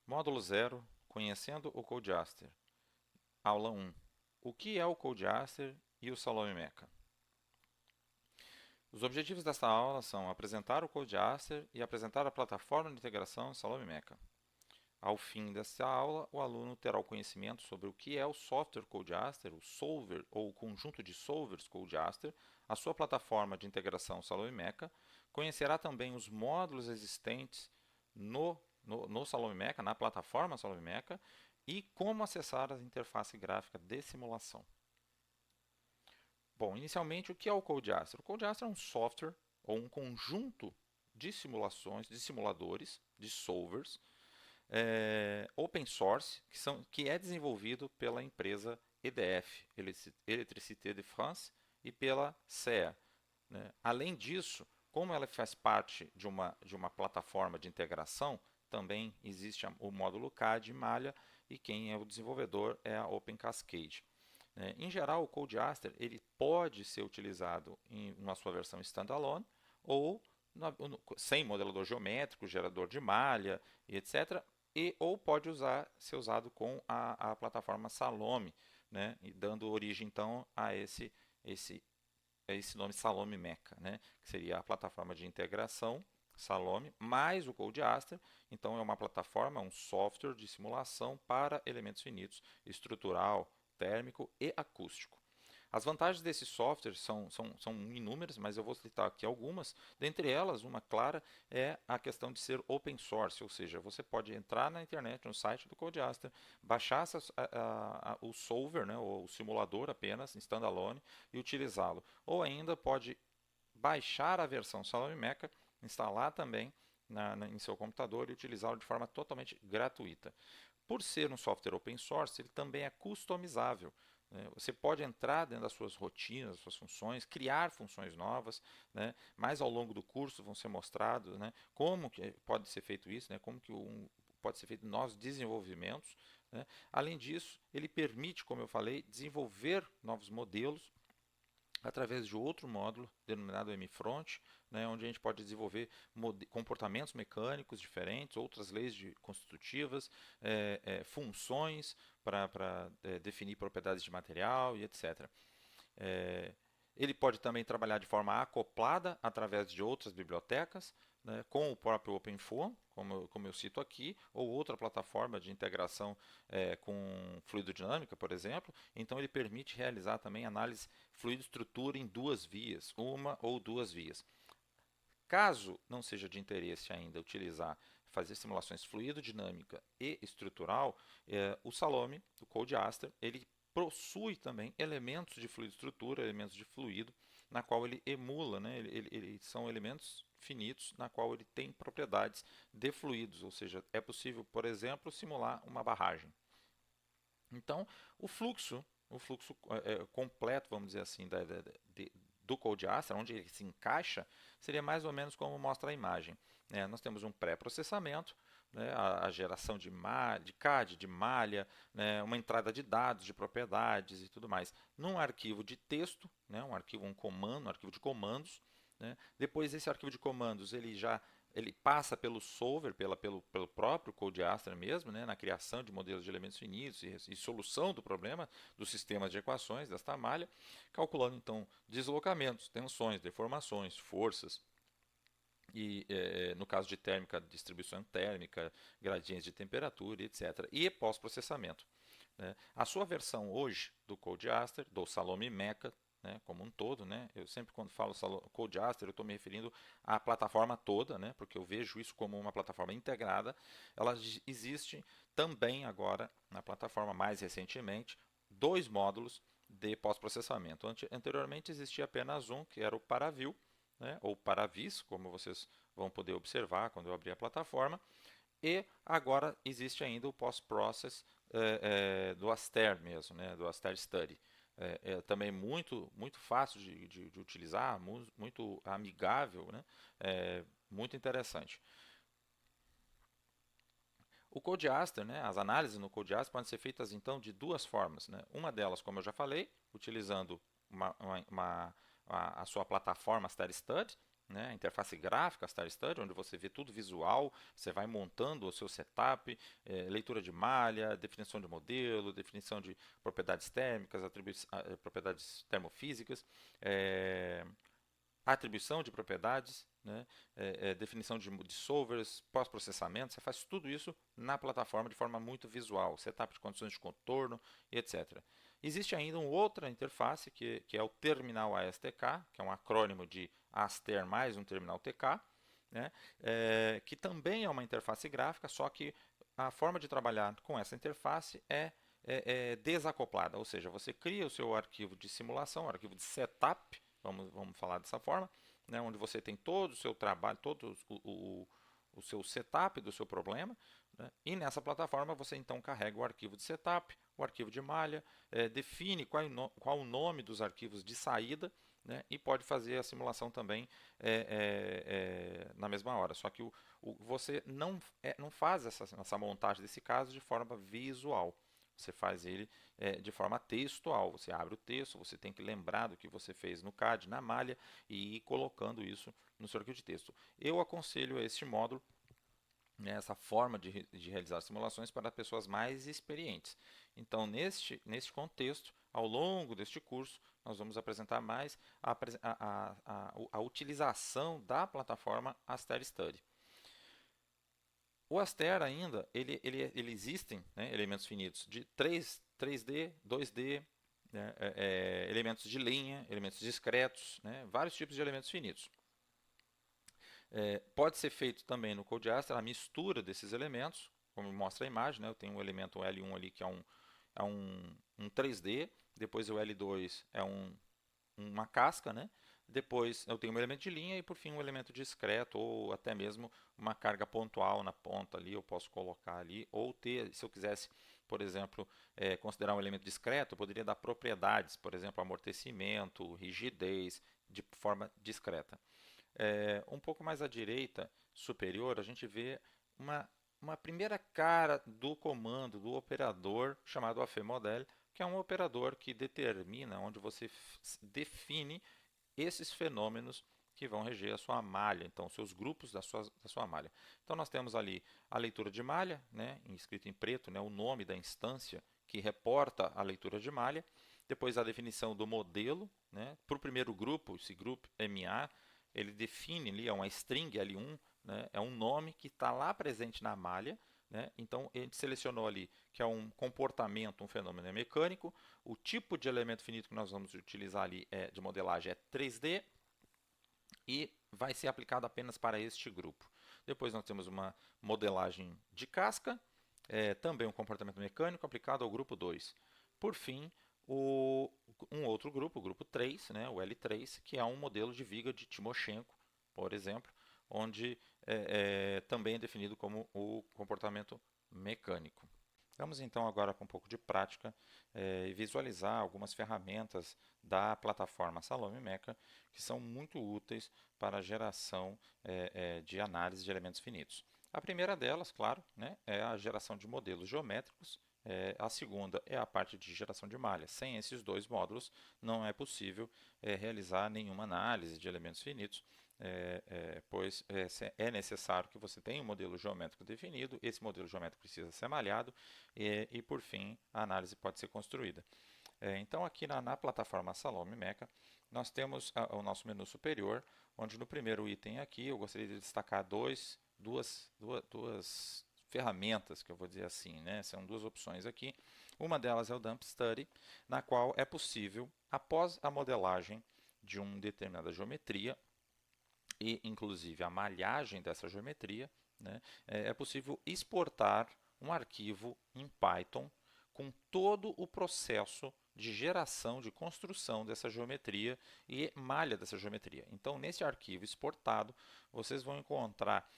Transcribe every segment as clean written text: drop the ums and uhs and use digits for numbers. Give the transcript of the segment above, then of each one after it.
Módulo 0, conhecendo o Codeaster. Aula 1. O que é o Codeaster e o Salome Meca? Os objetivos desta aula são apresentar o Codeaster e apresentar a plataforma de integração Salome Meca. Ao fim desta aula, o aluno terá o conhecimento sobre o que é o software Codeaster, o solver ou o conjunto de solvers Codeaster, a sua plataforma de integração Salome Meca, conhecerá também os módulos existentes no Salome Meca, na plataforma Salome Meca, e como acessar a interface gráfica de simulação. Bom, inicialmente, o que é o Codeaster? O Codeaster é um software ou um conjunto de simulações, de simuladores, de solvers, open source, que é desenvolvido pela empresa EDF, Electricité de France, e pela CE. Né? Além disso, como ela faz parte de uma plataforma de integração, também existe o módulo CAD e malha, e quem é o desenvolvedor é a Open Cascade. Em geral, o Codeaster ele pode ser utilizado em uma sua versão standalone ou sem modelador geométrico, gerador de malha e etc. Ou pode ser usado com a plataforma Salome, né, e dando origem então a esse nome Salome Meca, né, que seria a plataforma de integração Salome mais o Codeaster. Então é uma plataforma, um software de simulação para elementos finitos, estrutural, térmico e acústico. As vantagens desse software são inúmeras, mas eu vou citar aqui algumas. Dentre elas, uma clara é a questão de ser open source, ou seja, você pode entrar na internet, no site do Codeaster, baixar o solver, né, ou o simulador apenas, em standalone, e utilizá-lo. Ou ainda pode baixar a versão Salome Meca, instalar também em seu computador e utilizá-lo de forma totalmente gratuita. Por ser um software open source, ele também é customizável. Você pode entrar dentro das suas rotinas, das suas funções, criar funções novas, né? Mas ao longo do curso vão ser mostrados, né, como que pode ser feito isso, né, como que pode ser feito novos desenvolvimentos. Né? Além disso, ele permite, como eu falei, desenvolver novos modelos através de outro módulo denominado MFront, né, onde a gente pode desenvolver comportamentos mecânicos diferentes, outras leis constitutivas, funções para definir propriedades de material e etc. Ele pode também trabalhar de forma acoplada através de outras bibliotecas, né, com o próprio OpenFOAM, como eu cito aqui, ou outra plataforma de integração com fluidodinâmica, por exemplo. Então, ele permite realizar também análise fluido-estrutura em duas vias, uma ou duas vias. Caso não seja de interesse ainda fazer simulações fluidodinâmica e estrutural, o Salome, o Codeaster, ele possui também elementos de fluido-estrutura, elementos de fluido, na qual ele emula, né? São elementos finitos na qual ele tem propriedades de fluidos, ou seja, é possível, por exemplo, simular uma barragem. Então, o fluxo completo, vamos dizer assim, do Codeaster, onde ele se encaixa, seria mais ou menos como mostra a imagem. Nós temos um pré-processamento, né, a geração de CAD, de malha, né, uma entrada de dados, de propriedades e tudo mais. Num arquivo de texto, né, um comando, um arquivo de comandos. Né, depois esse arquivo de comandos ele passa pelo solver, pelo próprio Codeaster mesmo, né, na criação de modelos de elementos finitos e solução do problema dos sistemas de equações desta malha, calculando então deslocamentos, tensões, deformações, forças e, no caso de térmica, distribuição térmica, gradientes de temperatura, etc. E pós-processamento. Né? A sua versão hoje do Codeaster, do Salome Meca, né, como um todo, né? Eu sempre quando falo Codeaster, eu estou me referindo à plataforma toda, né, porque eu vejo isso como uma plataforma integrada. Ela existe também agora na plataforma mais recentemente dois módulos de pós-processamento. Anteriormente existia apenas um, que era o Paraview, né, ou Paravis, como vocês vão poder observar quando eu abrir a plataforma. E agora existe ainda o post-process do Aster mesmo, né, do Aster Study. Também muito fácil de utilizar, muito amigável, né, muito interessante. O Codeaster, né, as análises no Codeaster podem ser feitas então de duas formas. Né? Uma delas, como eu já falei, utilizando a sua plataforma Aster Study, né? A interface gráfica, a Star Study, onde você vê tudo visual, você vai montando o seu setup, leitura de malha, definição de modelo, definição de propriedades térmicas, propriedades termofísicas, eh, atribuição de propriedades, né? Definição de solvers, pós-processamento, você faz tudo isso na plataforma de forma muito visual, setup de condições de contorno e etc. Existe ainda uma outra interface que é o terminal ASTK, que é um acrônimo de ASTER mais um terminal TK, né? Que também é uma interface gráfica, só que a forma de trabalhar com essa interface é desacoplada, ou seja, você cria o seu arquivo de simulação, arquivo de setup, vamos falar dessa forma, né, onde você tem todo o seu trabalho, todo o seu setup do seu problema, né, e nessa plataforma você então carrega o arquivo de setup, o arquivo de malha, define qual o nome dos arquivos de saída, né, e pode fazer a simulação também na mesma hora. Só que você não faz essa montagem desse caso de forma visual. Você faz ele de forma textual. Você abre o texto, você tem que lembrar do que você fez no CAD, na malha, e ir colocando isso no seu arquivo de texto. Eu aconselho este módulo, né, essa forma de realizar simulações para pessoas mais experientes. Então, neste contexto, ao longo deste curso, nós vamos apresentar mais a utilização da plataforma Aster Study. O Aster ainda, ele existem, né, elementos finitos de 3D, 2D, né, elementos de linha, elementos discretos, né, vários tipos de elementos finitos. Pode ser feito também no CodeAster a mistura desses elementos, como mostra a imagem, né, eu tenho um elemento L1 ali que é um 3D, depois o L2 é uma casca, né? Depois eu tenho um elemento de linha e por fim um elemento discreto ou até mesmo uma carga pontual na ponta ali, eu posso colocar ali, ou ter, se eu quisesse, por exemplo, considerar um elemento discreto, eu poderia dar propriedades, por exemplo, amortecimento, rigidez, de forma discreta. Um pouco mais à direita superior, a gente vê uma primeira cara do comando do operador chamado AFModel, que é um operador que determina onde você define esses fenômenos que vão reger a sua malha, então os seus grupos da sua malha. Então nós temos ali a leitura de malha, né, escrito em preto, né, o nome da instância que reporta a leitura de malha, depois a definição do modelo, né, para o primeiro grupo, esse grupo MA, ele define ali, é uma string L1, né, é um nome que está lá presente na malha, né, então a gente selecionou ali que é um comportamento, um fenômeno mecânico, o tipo de elemento finito que nós vamos utilizar ali de modelagem é 3D e vai ser aplicado apenas para este grupo. Depois nós temos uma modelagem de casca, também um comportamento mecânico aplicado ao grupo 2. Por fim, um outro grupo, o grupo 3, né, o L3, que é um modelo de viga de Timoshenko, por exemplo, onde também é definido como o comportamento mecânico. Vamos então agora com um pouco de prática e visualizar algumas ferramentas da plataforma Salome Meca que são muito úteis para a geração de análise de elementos finitos. A primeira delas, claro, né, é a geração de modelos geométricos. A segunda é a parte de geração de malhas. Sem esses dois módulos, não é possível realizar nenhuma análise de elementos finitos, pois é necessário que você tenha um modelo geométrico definido, esse modelo geométrico precisa ser malhado e por fim, a análise pode ser construída. Então, aqui na plataforma Salome Meca, nós temos o nosso menu superior, onde no primeiro item aqui eu gostaria de destacar duas ferramentas, que eu vou dizer assim, né? São duas opções aqui. Uma delas é o Dump Study, na qual é possível, após a modelagem de uma determinada geometria, e inclusive a malhagem dessa geometria, né, é possível exportar um arquivo em Python com todo o processo de geração, de construção dessa geometria e malha dessa geometria. Então, nesse arquivo exportado, vocês vão encontrar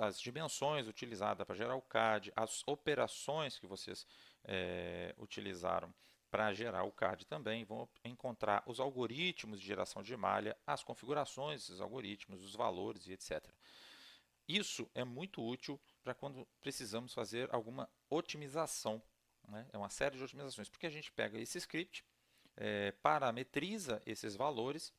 as dimensões utilizadas para gerar o CAD, as operações que vocês utilizaram para gerar o CAD também, vão encontrar os algoritmos de geração de malha, as configurações desses algoritmos, os valores e etc. Isso é muito útil para quando precisamos fazer alguma otimização, né? É uma série de otimizações, porque a gente pega esse script, parametriza esses valores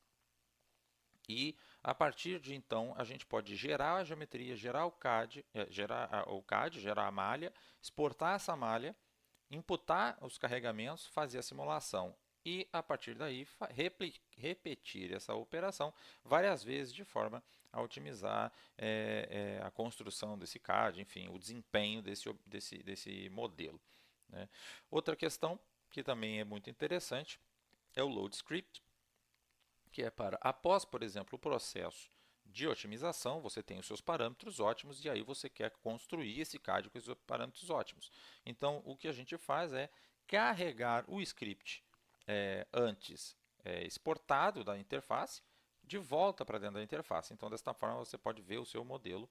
E a partir de então a gente pode gerar a geometria, gerar o CAD, gerar a malha, exportar essa malha, imputar os carregamentos, fazer a simulação e a partir daí repetir essa operação várias vezes de forma a otimizar a construção desse CAD, enfim, o desempenho desse modelo, né? Outra questão que também é muito interessante é o load script, que é para, após, por exemplo, o processo de otimização, você tem os seus parâmetros ótimos e aí você quer construir esse CAD com esses parâmetros ótimos. Então, o que a gente faz é carregar o script antes exportado da interface de volta para dentro da interface. Então, desta forma, você pode ver o seu modelo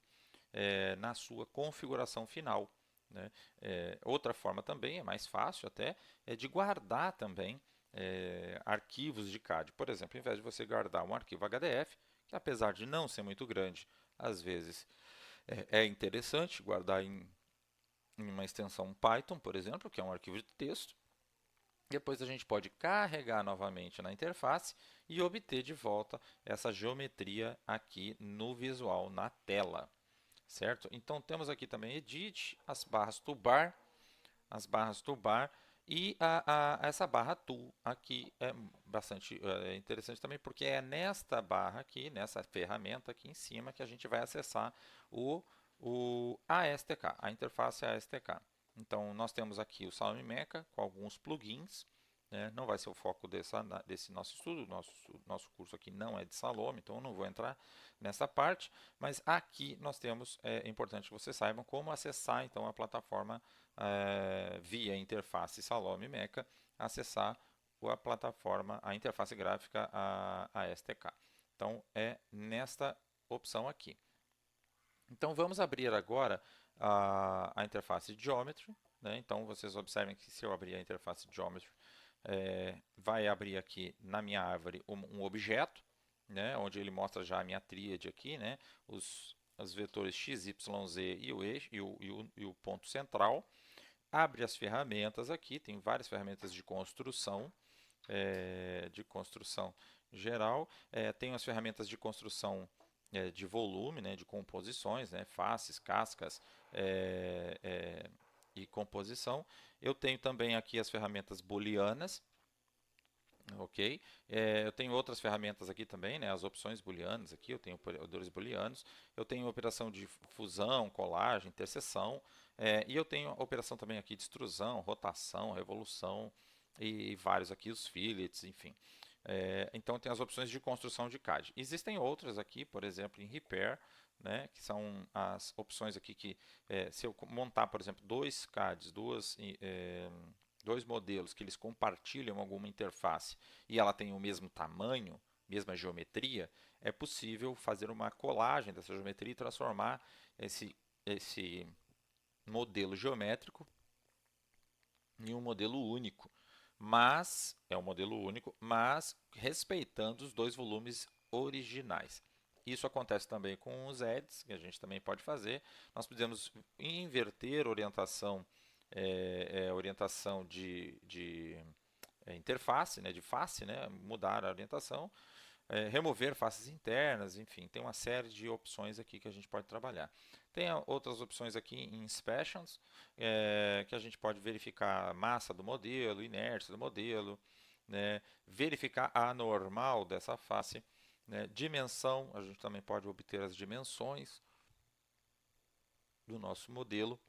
na sua configuração final, né? Outra forma também, é mais fácil até, é de guardar também arquivos de CAD. Por exemplo, ao invés de você guardar um arquivo HDF, que apesar de não ser muito grande, às vezes é interessante guardar em uma extensão Python, por exemplo, que é um arquivo de texto. Depois a gente pode carregar novamente na interface e obter de volta essa geometria aqui no visual, na tela, certo? Então temos aqui também Edit, as barras toolbar e essa barra tool aqui é bastante interessante também, porque é nesta barra aqui, nessa ferramenta aqui em cima, que a gente vai acessar o ASTK, a interface ASTK. Então, nós temos aqui o Salome Mecha com alguns plugins, né? Não vai ser o foco desse nosso estudo, nosso curso aqui não é de Salome, então eu não vou entrar nessa parte, mas aqui nós temos, é importante que vocês saibam como acessar então a plataforma via interface Salome Mecha, acessar a plataforma, a interface gráfica, a STK. Então, é nesta opção aqui. Então, vamos abrir agora a interface Geometry, né? Então, vocês observem que se eu abrir a interface Geometry, vai abrir aqui na minha árvore um objeto, né? Onde ele mostra já a minha tríade aqui, né? Os vetores x, y, z e o eixo e o ponto central. Abre as ferramentas aqui, tem várias ferramentas de construção geral. Tem as ferramentas de construção de volume, né, de composições, né, faces, cascas e composição. Eu tenho também aqui as ferramentas booleanas, ok? Eu tenho outras ferramentas aqui também, né, as opções booleanas aqui, eu tenho operadores booleanos, eu tenho operação de fusão, colagem, interseção, e eu tenho operação também aqui de extrusão, rotação, revolução e vários aqui, os fillets, enfim. Então tem as opções de construção de CAD. Existem outras aqui, por exemplo, em Repair, né, que são as opções aqui que, se eu montar, por exemplo, dois CADs, dois modelos que eles compartilham alguma interface e ela tem o mesmo tamanho, mesma geometria, é possível fazer uma colagem dessa geometria e transformar esse modelo geométrico em um modelo único. Mas é um modelo único, mas respeitando os dois volumes originais. Isso acontece também com os EDs, que a gente também pode fazer. Nós podemos inverter orientação de interface, né, de face, né, mudar a orientação, remover faces internas, enfim, tem uma série de opções aqui que a gente pode trabalhar. Tem outras opções aqui em Inspections, que a gente pode verificar a massa do modelo, inércia do modelo, né, verificar a normal dessa face, né, dimensão, a gente também pode obter as dimensões do nosso modelo.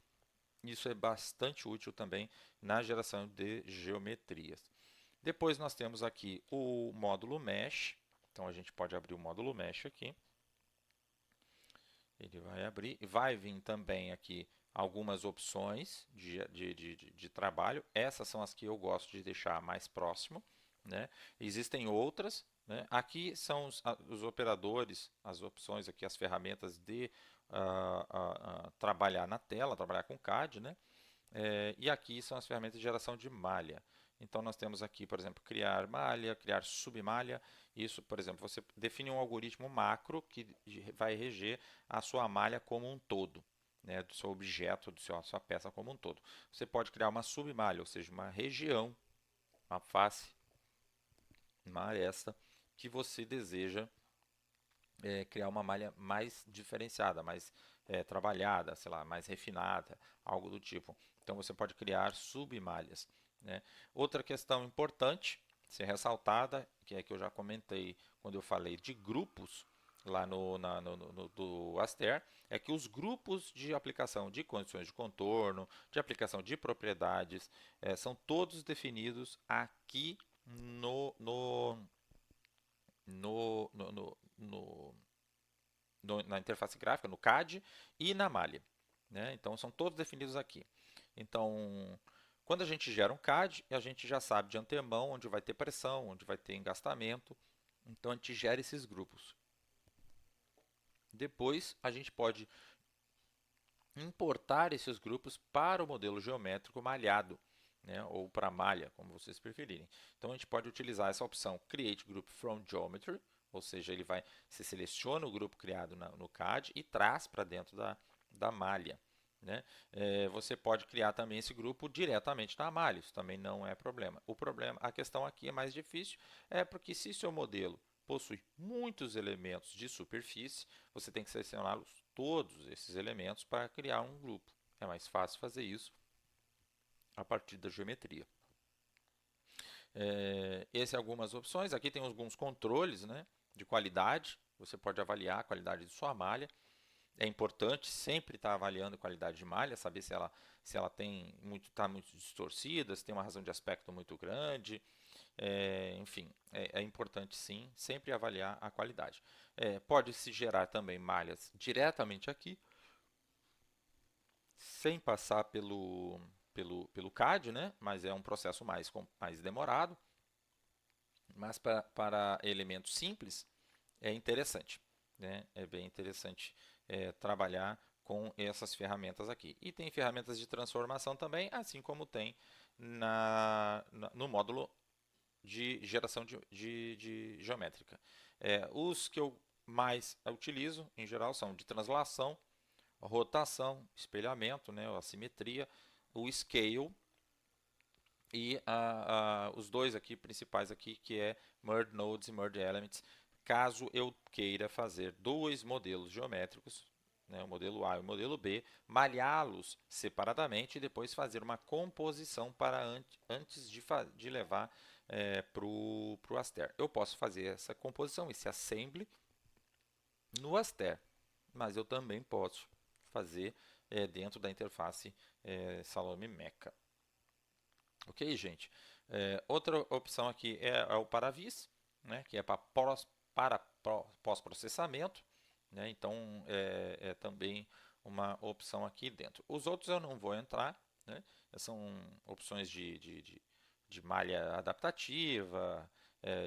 Isso é bastante útil também na geração de geometrias. Depois nós temos aqui o módulo Mesh. Então a gente pode abrir o módulo Mesh aqui. Ele vai abrir. Vai vir também aqui algumas opções de trabalho. Essas são as que eu gosto de deixar mais próximo, né? Existem outras, né? Aqui são os operadores, as opções aqui, as ferramentas de trabalhar na tela, trabalhar com CAD, né? E aqui são as ferramentas de geração de malha. Então nós temos aqui, por exemplo, criar malha, criar submalha. Isso, por exemplo, você define um algoritmo macro que vai reger a sua malha como um todo, né, do seu objeto, da sua peça como um todo. Você pode criar uma submalha, ou seja, uma região, uma face, uma aresta que você deseja criar uma malha mais diferenciada, mais trabalhada, sei lá, mais refinada, algo do tipo. Então você pode criar submalhas, né? Outra questão importante ser ressaltada, que é que eu já comentei quando eu falei de grupos lá no do Aster, é que os grupos de aplicação de condições de contorno, de aplicação de propriedades, são todos definidos aqui no, no, no, no na interface gráfica, no CAD e na malha, né? Então são todos definidos aqui. Então, quando a gente gera um CAD, a gente já sabe de antemão onde vai ter pressão, onde vai ter engastamento. Então a gente gera esses grupos. Depois a gente pode importar esses grupos para o modelo geométrico malhado, né, ou para malha, como vocês preferirem. Então a gente pode utilizar essa opção Create Group from Geometry, ou seja, você seleciona o grupo criado no CAD e traz para dentro da malha. Né? Você pode criar também esse grupo diretamente na malha, isso também não é problema. A questão aqui é mais difícil, porque se seu modelo possui muitos elementos de superfície, você tem que selecioná-los todos esses elementos para criar um grupo. É mais fácil fazer isso a partir da geometria. Essas algumas opções. Aqui tem alguns controles, né, de qualidade. Você pode avaliar a qualidade de sua malha. É importante sempre estar avaliando a qualidade de malha, saber se ela está muito distorcida, se tem uma razão de aspecto muito grande. Enfim, é importante sim sempre avaliar a qualidade. Pode-se gerar também malhas diretamente aqui, sem passar pelo CAD, né? Mas é um processo mais demorado. Mas para elementos simples é interessante, né? É bem interessante trabalhar com essas ferramentas aqui. E tem ferramentas de transformação também, assim como tem no módulo de geração de geométrica. Os que eu mais utilizo, em geral, são de translação, rotação, espelhamento, né, a simetria, o scale e os dois aqui principais aqui, que é merge nodes e merge elements. Caso eu queira fazer dois modelos geométricos, né, o modelo A e o modelo B, malhá-los separadamente e depois fazer uma composição para antes de levar para o Aster. Eu posso fazer essa composição, esse assembly, no Aster, mas eu também posso fazer dentro da interface Salome Mecha. Ok, gente? Outra opção aqui é o Paravis, né, que é para pós-processamento. Né, então, é também uma opção aqui dentro. Os outros eu não vou entrar. Né, são opções de malha adaptativa,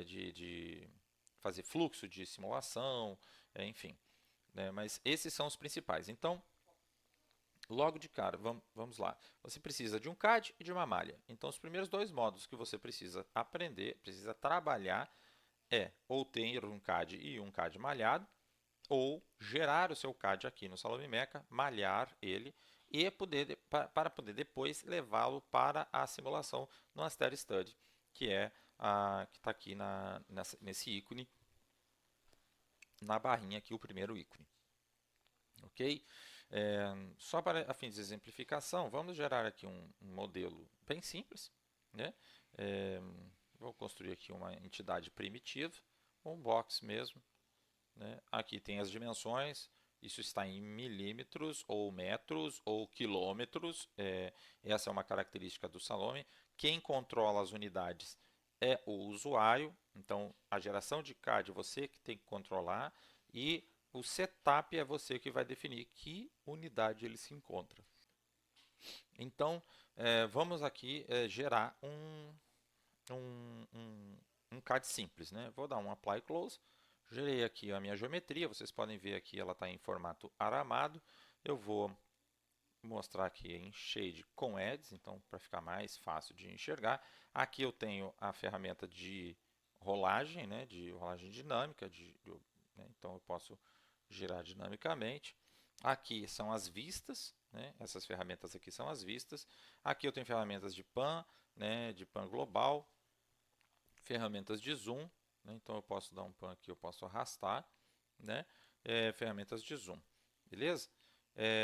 de fazer fluxo de simulação, enfim. Né, mas esses são os principais. Então, logo de cara, vamos lá. Você precisa de um CAD e de uma malha. Então, os primeiros dois módulos que você precisa aprender, precisa trabalhar, ou ter um CAD e um CAD malhado, ou gerar o seu CAD aqui no Salome Mecha, malhar ele e para poder depois levá-lo para a simulação no Aster Study, que que está aqui nesse ícone, na barrinha aqui, o primeiro ícone. Ok? Só para a fins de exemplificação, vamos gerar aqui um modelo bem simples. Né? É, vou construir aqui uma entidade primitiva, um box mesmo. Né? Aqui tem as dimensões, isso está em milímetros, ou metros, ou quilômetros. Essa é uma característica do Salome. Quem controla as unidades é o usuário, então a geração de CAD você que tem que controlar e o setup é você que vai definir que unidade ele se encontra. Então, vamos aqui gerar um CAD simples. Né? Vou dar um Apply Close. Gerei aqui a minha geometria. Vocês podem ver aqui, ela está em formato aramado. Eu vou mostrar aqui em Shade com Edges, então para ficar mais fácil de enxergar. Aqui eu tenho a ferramenta de rolagem, né? De rolagem dinâmica. Né? Então eu posso girar dinamicamente. Aqui são as vistas, né? Essas ferramentas aqui são as vistas. Aqui eu tenho ferramentas de pan, né? De pan global, ferramentas de zoom, né? Então eu posso dar um pan aqui, eu posso arrastar, né? Ferramentas de zoom, beleza?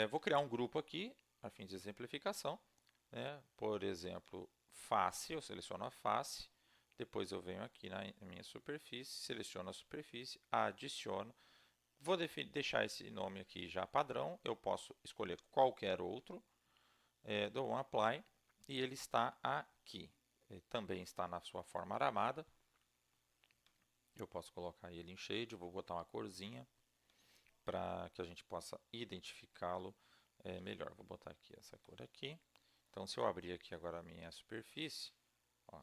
Vou criar um grupo aqui, a fim de exemplificação, né? Por exemplo, face, eu seleciono a face, depois eu venho aqui na minha superfície, seleciono a superfície, adiciono, vou deixar esse nome aqui já padrão, eu posso escolher qualquer outro, dou um apply e ele está aqui. Ele também está na sua forma aramada. Eu posso colocar ele em shade, vou botar uma corzinha para que a gente possa identificá-lo melhor. Vou botar aqui essa cor aqui. Então, se eu abrir aqui agora a minha superfície, ó,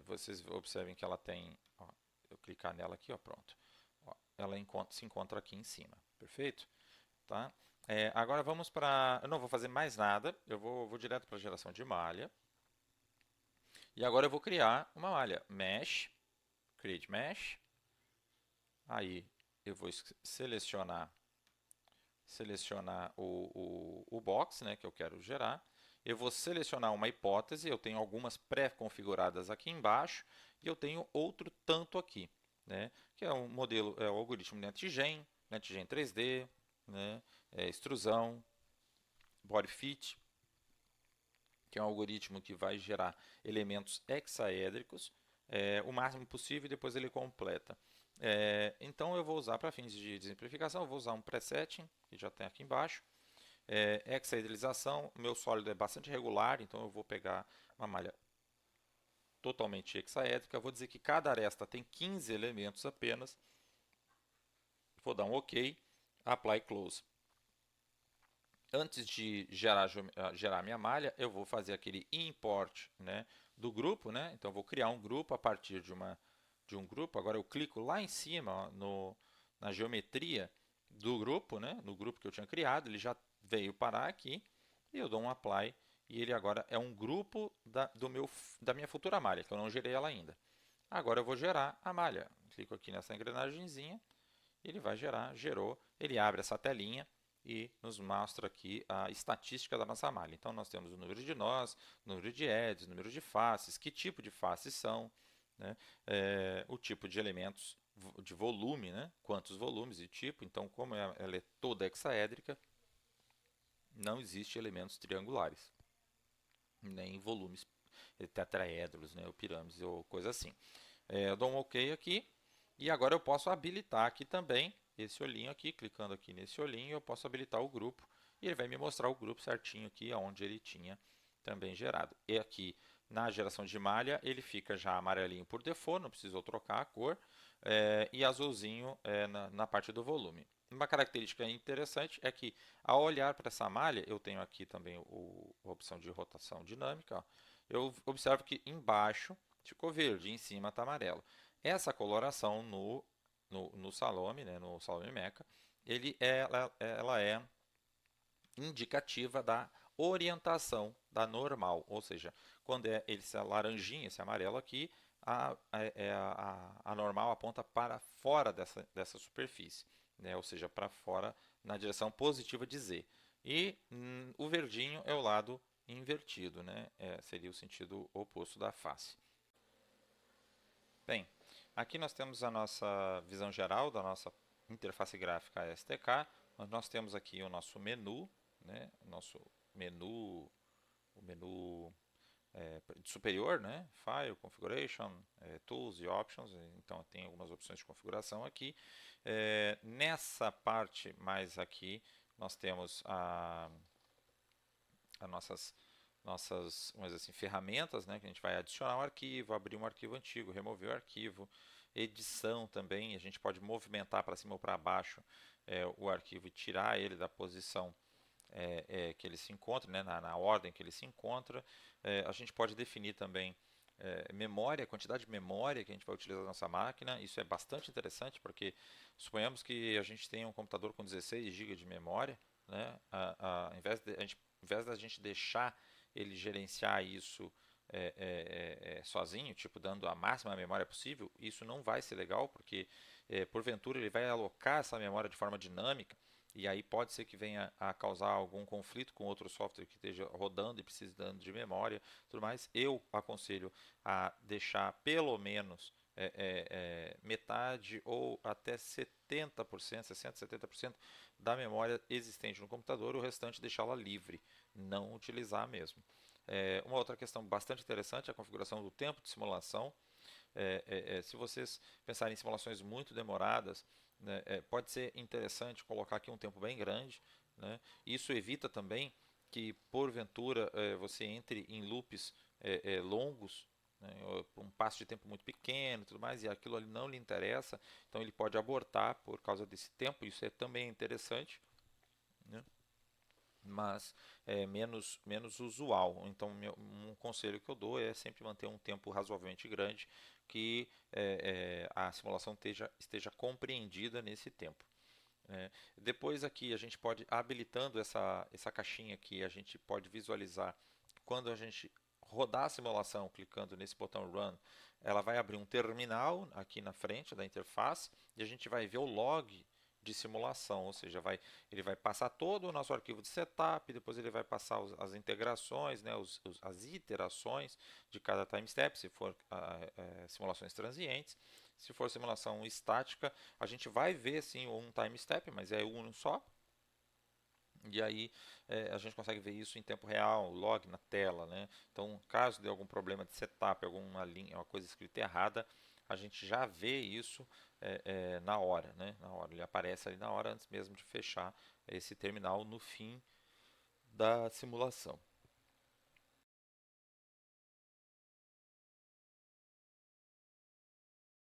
vocês observem que ela tem, ó, eu clicar nela aqui, ó, pronto. Ó, ela se encontra aqui em cima, perfeito? Tá? Agora vamos para... Eu não vou fazer mais nada, eu vou direto para a geração de malha. E agora eu vou criar uma malha. Mesh, Create Mesh. Aí eu vou selecionar o box, né, que eu quero gerar. Eu vou selecionar uma hipótese, eu tenho algumas pré-configuradas aqui embaixo e eu tenho outro tanto aqui, né, que é um modelo, o algoritmo NetGen, NetGen 3D, né, extrusão, body fit, que é um algoritmo que vai gerar elementos hexaédricos o máximo possível e depois ele completa. Então eu vou usar, para fins de exemplificação, eu vou usar um presetting, que já tem aqui embaixo. Hexaedrilização, o meu sólido é bastante regular, então eu vou pegar uma malha totalmente hexaédrica. Vou dizer que cada aresta tem 15 elementos apenas. Vou dar um OK, Apply Close. Antes de gerar minha malha, eu vou fazer aquele import, né, do grupo, né? Então eu vou criar um grupo a partir de um grupo. Agora eu clico lá em cima, ó, na geometria do grupo, né? No grupo que eu tinha criado, ele já veio parar aqui e eu dou um apply e ele agora é um grupo da minha futura malha, que eu não gerei ela ainda. Agora eu vou gerar a malha. Clico aqui nessa engrenagemzinha, ele vai gerar, gerou, ele abre essa telinha e nos mostra aqui a estatística da nossa malha. Então, nós temos o número de nós, número de edges, número de faces, que tipo de faces são, né? O tipo de elementos de volume, né? Quantos volumes e tipo. Então, como ela é toda hexaédrica, não existe elementos triangulares, nem volumes tetraédros, né? Ou pirâmides, ou coisa assim. Eu dou um OK aqui. E agora eu posso habilitar aqui também esse olhinho aqui, clicando aqui nesse olhinho, eu posso habilitar o grupo e ele vai me mostrar o grupo certinho aqui, onde ele tinha também gerado. E aqui na geração de malha, ele fica já amarelinho por default, não precisou trocar a cor, e azulzinho na parte do volume. Uma característica interessante é que, ao olhar para essa malha, eu tenho aqui também a opção de rotação dinâmica. Ó. Eu observo que embaixo ficou verde, em cima está amarelo. Essa coloração no Salome, né, no Salome Mecha, ela é indicativa da orientação da normal, ou seja, quando esse laranjinha, esse amarelo aqui, a normal aponta para fora dessa superfície, né, ou seja, para fora na direção positiva de Z. E o verdinho é o lado invertido, né, seria o sentido oposto da face. Bem, aqui nós temos a nossa visão geral da nossa interface gráfica STK. Nós temos aqui o nosso menu, né? O menu superior, né? File, Configuration, Tools e Options. Então tem algumas opções de configuração aqui. Nessa parte mais aqui, nós temos as nossas vamos dizer assim, ferramentas, né, que a gente vai adicionar um arquivo, abrir um arquivo antigo, remover o arquivo, edição também, a gente pode movimentar para cima ou para baixo o arquivo e tirar ele da posição que ele se encontra, né, na ordem que ele se encontra. A gente pode definir também memória, quantidade de memória que a gente vai utilizar na nossa máquina. Isso é bastante interessante porque suponhamos que a gente tenha um computador com 16 GB de memória, né, ao invés da gente deixar ele gerenciar isso sozinho, tipo dando a máxima memória possível, isso não vai ser legal, porque porventura ele vai alocar essa memória de forma dinâmica, e aí pode ser que venha a causar algum conflito com outro software que esteja rodando e precisando de memória, tudo mais. Eu aconselho a deixar pelo menos metade ou até 70%, 60%, 70% da memória existente no computador, o restante deixá-la livre, não utilizar mesmo. Uma outra questão bastante interessante é a configuração do tempo de simulação. Se vocês pensarem em simulações muito demoradas, né, pode ser interessante colocar aqui um tempo bem grande, né? Isso evita também que, porventura, você entre em loops longos, né, um passo de tempo muito pequeno e tudo mais, e aquilo ali não lhe interessa, então ele pode abortar por causa desse tempo, isso é também interessante, né? Mas é menos usual. Então, um conselho que eu dou é sempre manter um tempo razoavelmente grande, que a simulação esteja compreendida nesse tempo. Depois aqui a gente pode, habilitando essa caixinha aqui, a gente pode visualizar quando a gente rodar a simulação, clicando nesse botão Run, ela vai abrir um terminal aqui na frente da interface e a gente vai ver o log de simulação, ou seja, ele vai passar todo o nosso arquivo de setup, depois ele vai passar as integrações, né, as iterações de cada time step, se for simulações transientes. Se for simulação estática, a gente vai ver sim um time step, mas é um só. E aí a gente consegue ver isso em tempo real, log na tela, né? Então, caso dê algum problema de setup, alguma linha, uma coisa escrita errada, a gente já vê isso na hora, né? Na hora, ele aparece ali na hora antes mesmo de fechar esse terminal no fim da simulação.